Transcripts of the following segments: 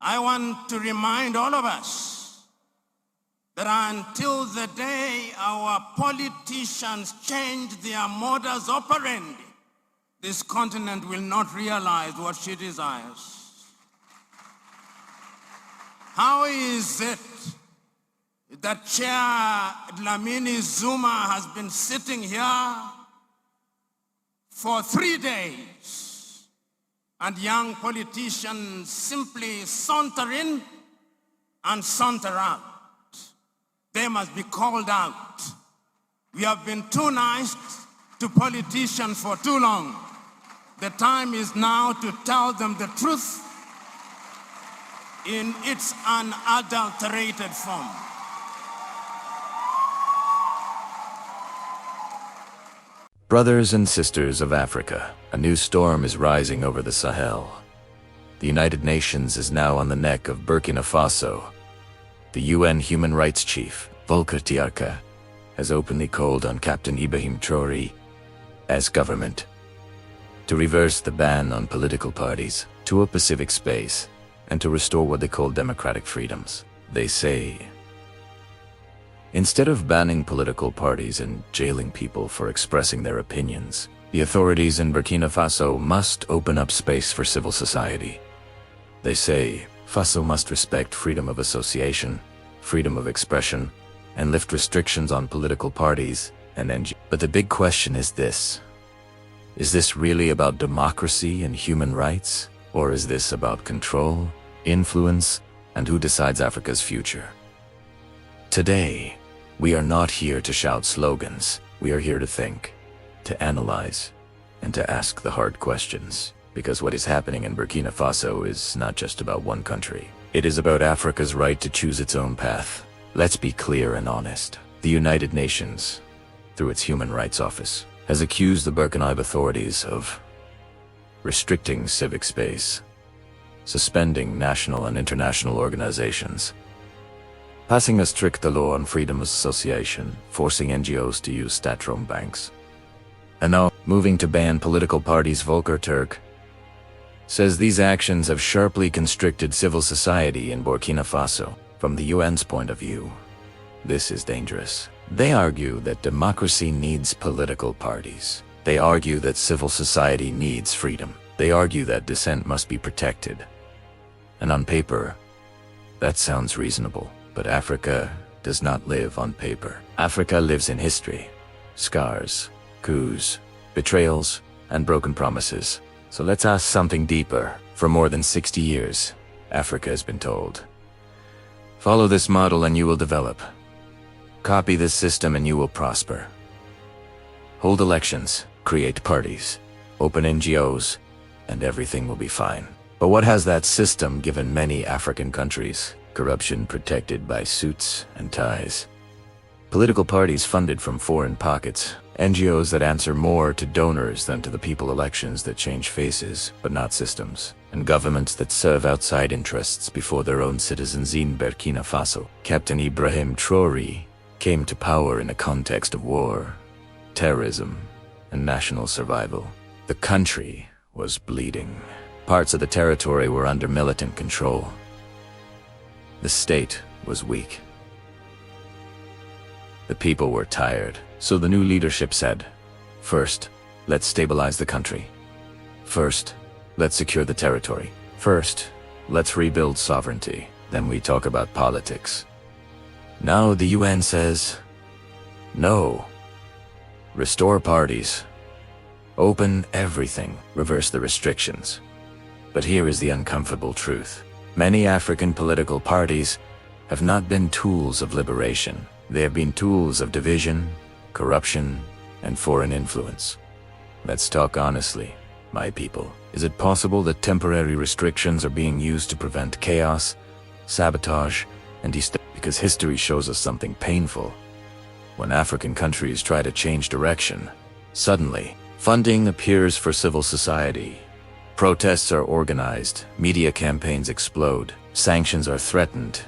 I want to remind all of us that until the day our politicians change their modus operandi, this continent will not realize what she desires. How is it that Chair Dlamini Zuma has been sitting here for 3 days and young politicians simply saunter in and saunter out? They must be called out. We have been too nice to politicians for too long. The time is now to tell them the truth in its unadulterated form. Brothers and sisters of Africa, a new storm is rising over the Sahel. The United Nations is now on the neck of Burkina Faso. The UN Human Rights Chief, Volker Türk, has openly called on Captain Ibrahim Traoré as government to reverse the ban on political parties to a Pacific space and to restore what they call democratic freedoms. They say, instead of banning political parties and jailing people for expressing their opinions, the authorities in Burkina Faso must open up space for civil society. They say, Faso must respect freedom of association, freedom of expression, and lift restrictions on political parties and NGOs. But the big question is this: is this really about democracy and human rights? Or is this about control, influence, and who decides Africa's future? Today, we are not here to shout slogans. We are here to think, to analyze, and to ask the hard questions. Because what is happening in Burkina Faso is not just about one country. It is about Africa's right to choose its own path. Let's be clear and honest. The United Nations, through its Human Rights Office, has accused the Burkina authorities of restricting civic space, suspending national and international organizations, passing a strict law on freedom of association, forcing NGOs to use stat-rom banks, and now moving to ban political parties. Volker Türk says these actions have sharply constricted civil society in Burkina Faso. From the UN's point of view, this is dangerous. They argue that democracy needs political parties. They argue that civil society needs freedom. They argue that dissent must be protected. And on paper, that sounds reasonable. But Africa does not live on paper. Africa lives in history, scars, coups, betrayals, and broken promises. So let's ask something deeper. For more than 60 years, Africa has been told, follow this model and you will develop. Copy this system and you will prosper. Hold elections, create parties, open NGOs, and everything will be fine. But what has that system given many African countries? Corruption protected by suits and ties. Political parties funded from foreign pockets. NGOs that answer more to donors than to the people. Elections that change faces, but not systems. And governments that serve outside interests before their own citizens. In Burkina Faso, Captain Ibrahim Traoré came to power in a context of war, terrorism, and national survival. The country was bleeding. Parts of the territory were under militant control. The state was weak. The people were tired. So the new leadership said, first, let's stabilize the country. First, let's secure the territory. First, let's rebuild sovereignty. Then we talk about politics. Now the UN says, no. Restore parties. Open everything. Reverse the restrictions. But here is the uncomfortable truth. Many African political parties have not been tools of liberation. They have been tools of division, corruption, and foreign influence. Let's talk honestly, my people. Is it possible that temporary restrictions are being used to prevent chaos, sabotage, and destabilization? Because history shows us something painful. When African countries try to change direction, suddenly, funding appears for civil society. Protests are organized, media campaigns explode, sanctions are threatened,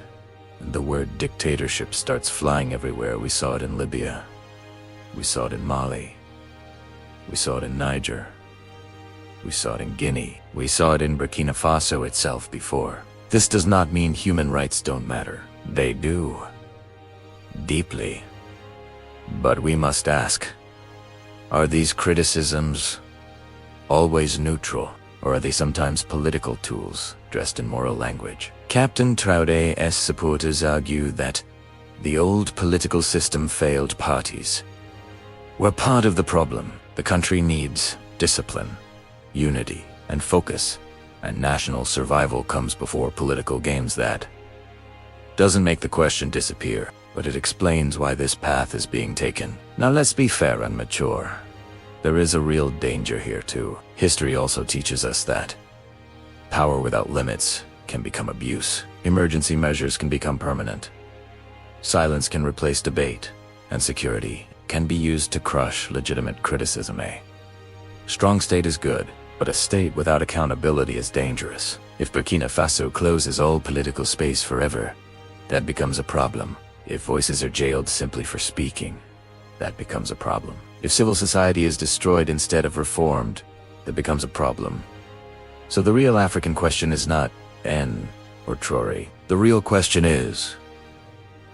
and the word dictatorship starts flying everywhere. We saw it in Libya. We saw it in Mali. We saw it in Niger. We saw it in Guinea. We saw it in Burkina Faso itself before. This does not mean human rights don't matter. They do. Deeply. But we must ask, are these criticisms always neutral, or are they sometimes political tools dressed in moral language? Captain Traoré's supporters argue that the old political system failed parties. We're part of the problem. The country needs discipline, unity, and focus, and national survival comes before political games. That doesn't make the question disappear, but it explains why this path is being taken. Now let's be fair and mature. There is a real danger here too. History also teaches us that power without limits can become abuse. Emergency measures can become permanent. Silence can replace debate, and security can be used to crush legitimate criticism. A strong state is good, but a state without accountability is dangerous. If Burkina Faso closes all political space forever, that becomes a problem. If voices are jailed simply for speaking, that becomes a problem. If civil society is destroyed instead of reformed, that becomes a problem. So the real African question is not N or Traoré. The real question is,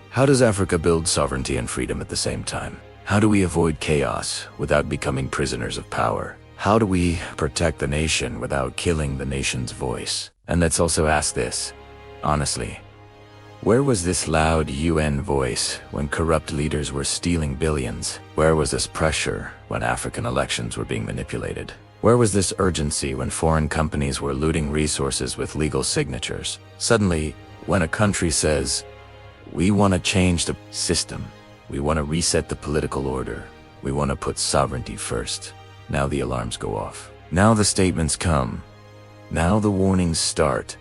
how does Africa build sovereignty and freedom at the same time? How do we avoid chaos without becoming prisoners of power? How do we protect the nation without killing the nation's voice? And let's also ask this, honestly. Where was this loud UN voice when corrupt leaders were stealing billions? Where was this pressure when African elections were being manipulated? Where was this urgency when foreign companies were looting resources with legal signatures? Suddenly, when a country says, we want to change the system, we want to reset the political order, we want to put sovereignty first, now the alarms go off. Now the statements come. Now the warnings start.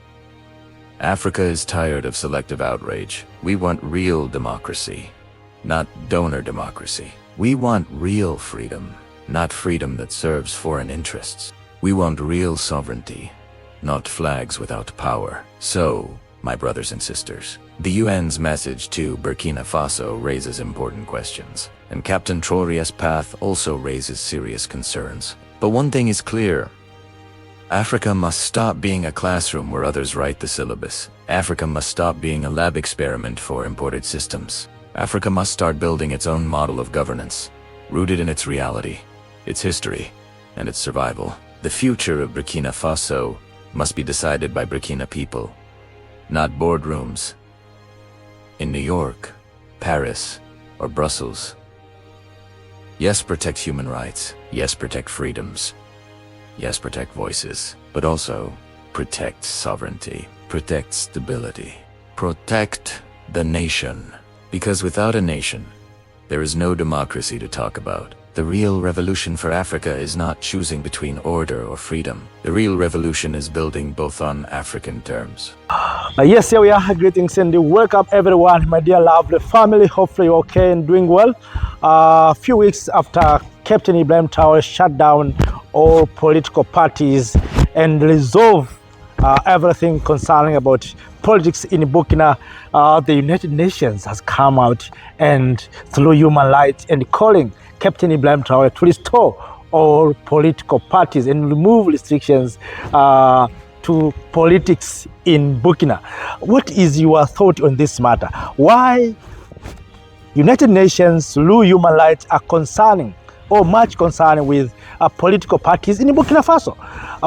Africa is tired of selective outrage. We want real democracy, not donor democracy. We want real freedom, not freedom that serves foreign interests. We want real sovereignty, not flags without power. So, my brothers and sisters, the UN's message to Burkina Faso raises important questions, and Captain Traoré's path also raises serious concerns. But one thing is clear. Africa must stop being a classroom where others write the syllabus. Africa must stop being a lab experiment for imported systems. Africa must start building its own model of governance, rooted in its reality, its history, and its survival. The future of Burkina Faso must be decided by Burkina people, not boardrooms in New York, Paris, or Brussels. Yes, protect human rights. Yes, protect freedoms. Yes, protect voices, but also protect sovereignty, protect stability, protect the nation. Because without a nation, there is no democracy to talk about. The real revolution for Africa is not choosing between order or freedom. The real revolution is building both on African terms. Yes, here we are. Greetings and welcome everyone, my dear lovely family. Hopefully you're okay and doing well. A few weeks after Captain Ibrahim Traoré shut down all political parties and resolve everything concerning about politics in Burkina, the United Nations has come out and through human rights and calling Captain Ibrahim Traoré to restore all political parties and remove restrictions to politics in Burkina. What is your thought on this matter? Why United Nations through human rights are concerning or much concerned with political parties in Burkina Faso?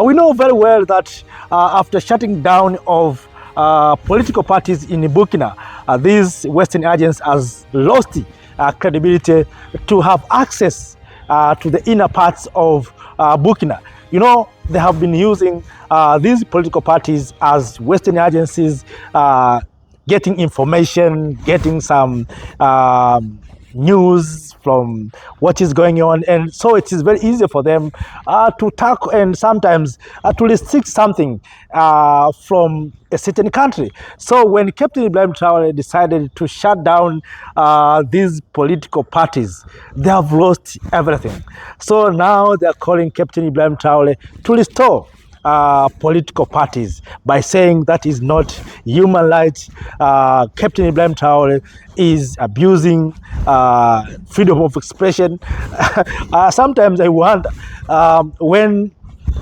We know very well that after shutting down of political parties in Burkina, these Western agents has lost credibility to have access to the inner parts of Burkina. You know, they have been using these political parties as Western agencies, getting information, getting some news from what is going on, and so it is very easy for them to tackle and sometimes to restrict something from a certain country. So when Captain Ibrahim Traoré decided to shut down these political parties, they have lost everything. So now they are calling Captain Ibrahim Traoré to restore political parties by saying that is not human rights. Captain Ibrahim Traoré is abusing freedom of expression. Sometimes I wonder when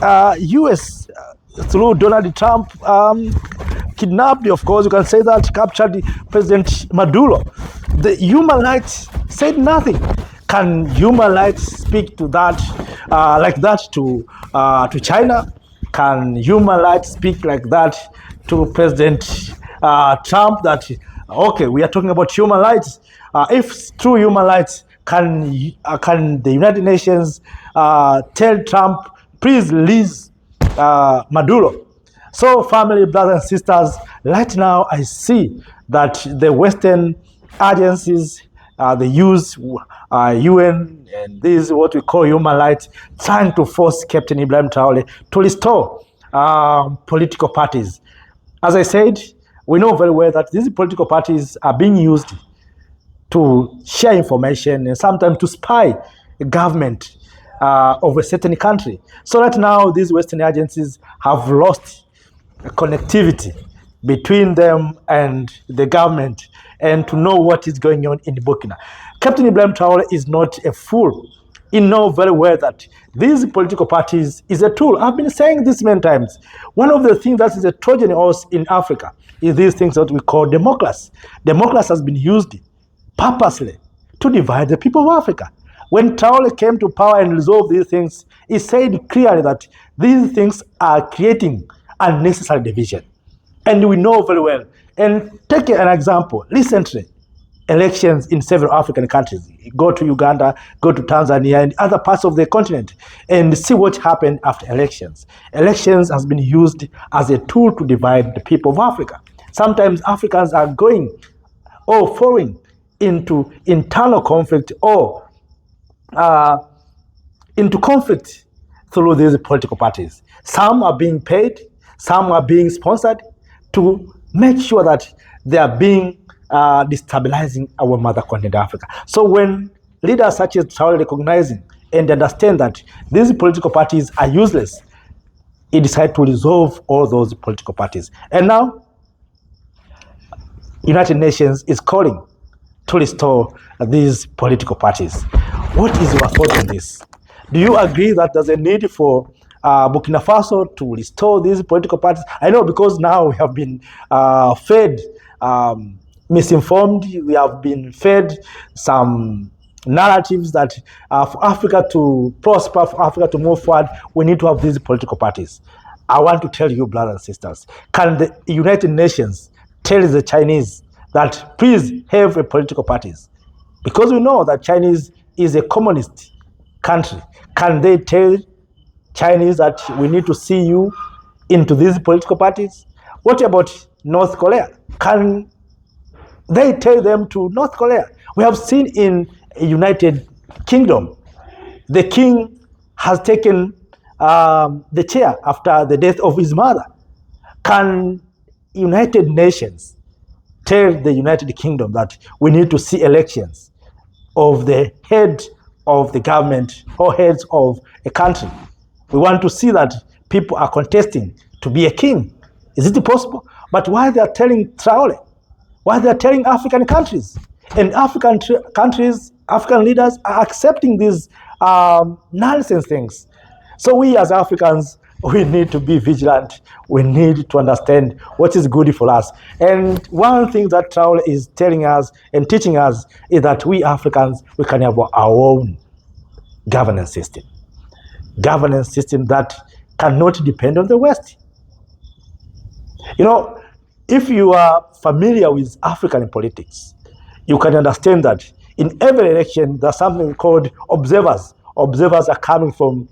US through Donald Trump kidnapped, of course, you can say that, captured President Maduro. The human rights said nothing. Can human rights speak to that, like that to China? Can human rights speak like that to President Trump? That, okay, we are talking about human rights. If true human rights, can the United Nations tell Trump, please release Maduro? So, family, brothers and sisters, right now I see that the Western agencies, they use UN and this is what we call human rights, trying to force Captain Ibrahim Traoré to restore political parties. As I said, we know very well that these political parties are being used to share information and sometimes to spy the government of a certain country. So right now, these Western agencies have lost connectivity between them and the government and to know what is going on in Burkina. Captain Ibrahim Traoré is not a fool. He knows very well that these political parties is a tool. I've been saying this many times. One of the things that is a Trojan horse in Africa is these things that we call democracy. Democracy has been used purposely to divide the people of Africa. When Traoré came to power and resolved these things, he said clearly that these things are creating unnecessary division. And we know very well. And take an example. Recently, elections in several African countries. Go to Uganda, go to Tanzania and other parts of the continent and see what happened after elections. Elections has been used as a tool to divide the people of Africa. Sometimes Africans are going or falling into internal conflict or into conflict through these political parties. Some are being paid, some are being sponsored to make sure that they are being destabilizing our mother continent, Africa. So when leaders such as Traoré recognizing and understand that these political parties are useless, he decided to resolve all those political parties. And now, United Nations is calling to restore these political parties. What is your thought on this? Do you agree that there's a need for Burkina Faso to restore these political parties? I know, because now we have been fed misinformed, we have been fed some narratives that for Africa to prosper, for Africa to move forward, we need to have these political parties. I want to tell you, brothers and sisters, can the United Nations tell the Chinese that please have a political parties? Because we know that Chinese is a communist country. Can they tell Chinese that we need to see you into these political parties? What about North Korea? Can they tell them to North Korea? We have seen in United Kingdom, the king has taken the chair after the death of his mother. Can United Nations tell the United Kingdom that we need to see elections of the head of the government or heads of a country? We want to see that people are contesting to be a king. Is it possible? But why they are telling Traoré? Why they are telling African countries? And African countries, African leaders are accepting these nonsense things. So we as Africans, we need to be vigilant. We need to understand what is good for us. And one thing that Traoré is telling us and teaching us is that we Africans, we can have our own governance system. Governance system that cannot depend on the West. You know, if you are familiar with African politics, you can understand that in every election, there's something called observers. Observers are coming from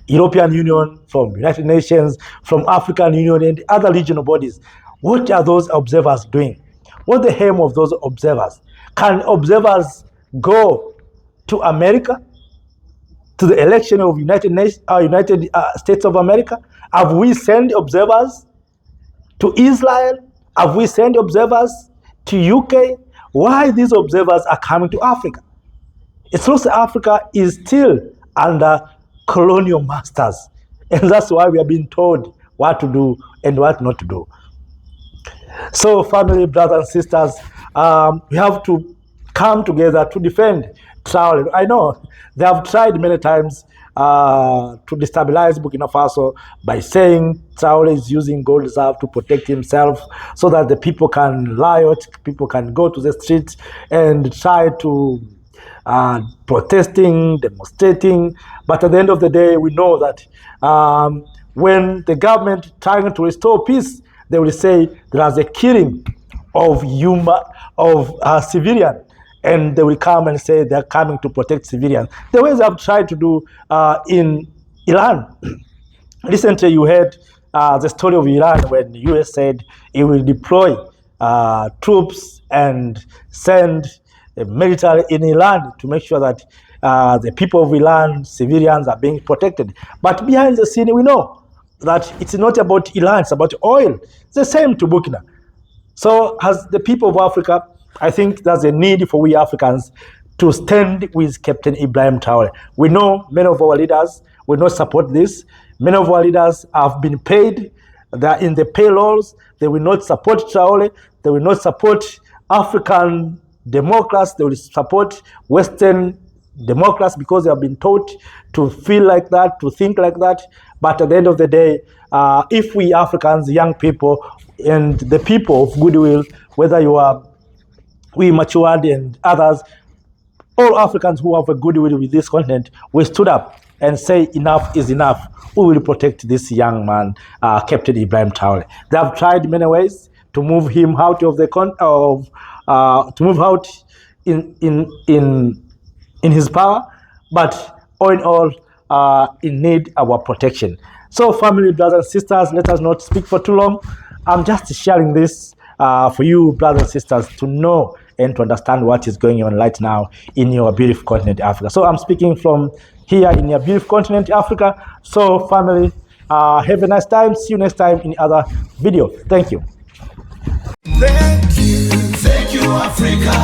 European Union, from United Nations, from African Union, and other regional bodies. What are those observers doing? What's the aim of those observers? Can observers go to America, to the election of United States of America? Have we sent observers to Israel? Have we sent observers to UK? Why these observers are coming to Africa? It's also Africa is still under colonial masters. And that's why we are being told what to do and what not to do. So family, brothers and sisters, we have to come together to defend Traoré. I know they have tried many times to destabilize Burkina Faso by saying Traoré is using gold reserve to protect himself so that the people can riot, people can go to the streets and try to protesting, demonstrating. But at the end of the day, we know that when the government trying to restore peace, they will say there is a killing of civilian, and they will come and say they're coming to protect civilians. The way they have tried to do in Iran. Recently, you heard the story of Iran when the US said it will deploy troops and send military in Iran to make sure that the people of Iran, civilians, are being protected. But behind the scene, we know that it's not about Iran, it's about oil. It's the same to Burkina. So as the people of Africa, I think there's a need for we Africans to stand with Captain Ibrahim Traoré. We know many of our leaders will not support this. Many of our leaders have been paid. They are in the payrolls. They will not support Traoré. They will not support African democrats. They will support Western democrats because they have been taught to feel like that, to think like that. But at the end of the day, if we Africans, young people, and the people of goodwill, whether you are we matured and others, all Africans who have a goodwill with this continent, we stood up and say enough is enough. We will protect this young man, Captain Ibrahim Traoré. They have tried many ways to move him out of the to move out in his power, but all in all, in need our protection. So, family, brothers and sisters, let us not speak for too long. I'm just sharing this for you, brothers and sisters, to know and to understand what is going on right now in your beautiful continent, Africa. So I'm speaking from here in your beautiful continent, Africa. So, family, have a nice time. See you next time in other video. Thank you. Thank you, Africa.